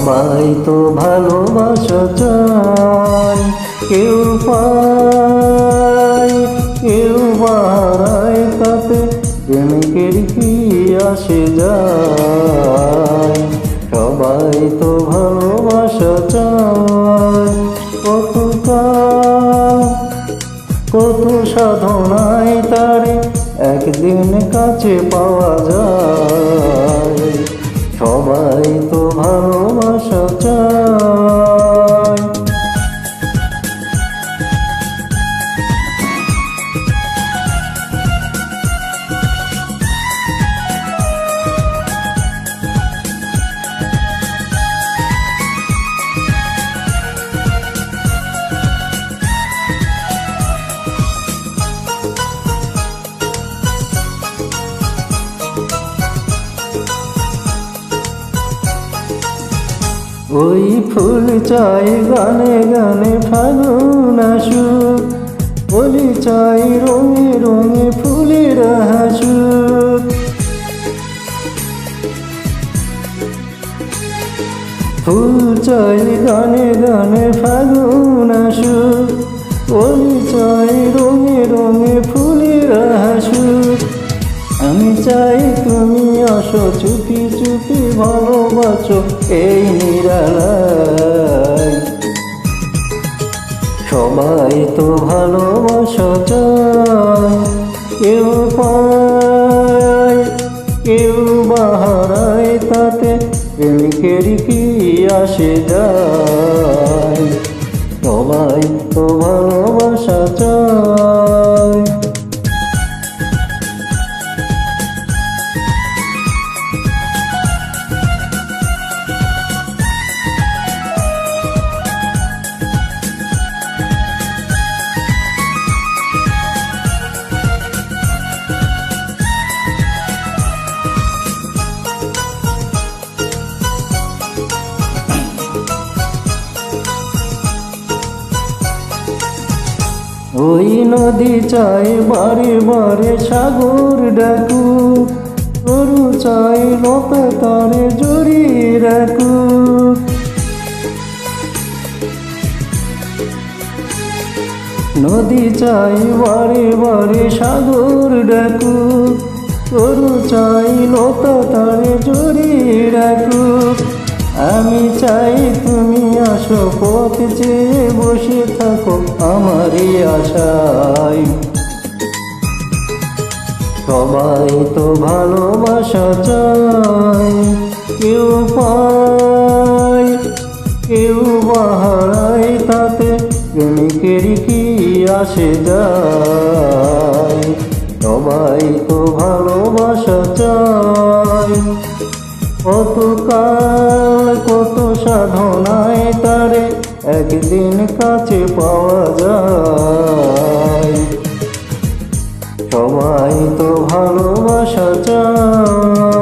সবাই তো ভালোবাসা চায়, কেউ পায় কেউ হারায়, তাতে প্রেমিকের কি আসে যায়। সবাই তো ভালোবাসা চায়, কত সাধনায় তারে একদিন কাছে পাওয়া যায়। সবাই তো ভালোবাসা চায়। ওই ফুল চাই গানে গানে ফাগুন আসুক, ওলি চাই রঙে রঙে ফুলের হাসুক। ফুল চাই গানে গানে ফাগুন আসুক, ওলি চাই রঙে রঙে ফুলের হাসুক। আমি চাই তুমি আসো চুপি চুপি ভালোবাসো এই নিরালায়। সবাই তো ভালোবাসা চায়, কেউ পায় কেউ হারায়, তাতে প্রেমিকের কি আসে যায়। সবাই তো ভালোবাসা চায়। ওই নদী চাই বারে বারে সাগর ডাকুক, গরু চাই লতা তারে জড়িয়ে রাখুক। নদী চাই বারে বারে সাগর ডাকুক, গরু চাই লতা তারে জড়িয়ে রাখুক। আমি চাই তুমি আসো পথ চেয়ে বসে থাকো আমারই আশায়। সবাই তো ভালোবাসা চায়, কেউ পায় কেউ হারায়, তাতে প্রেমিকের কি আসে যায়। সবাই তো ভালোবাসা চায়, কত সাধনায় তারে একদিন কাছে পাওয়া যায়। সবাই তো ভালোবাসা চায়।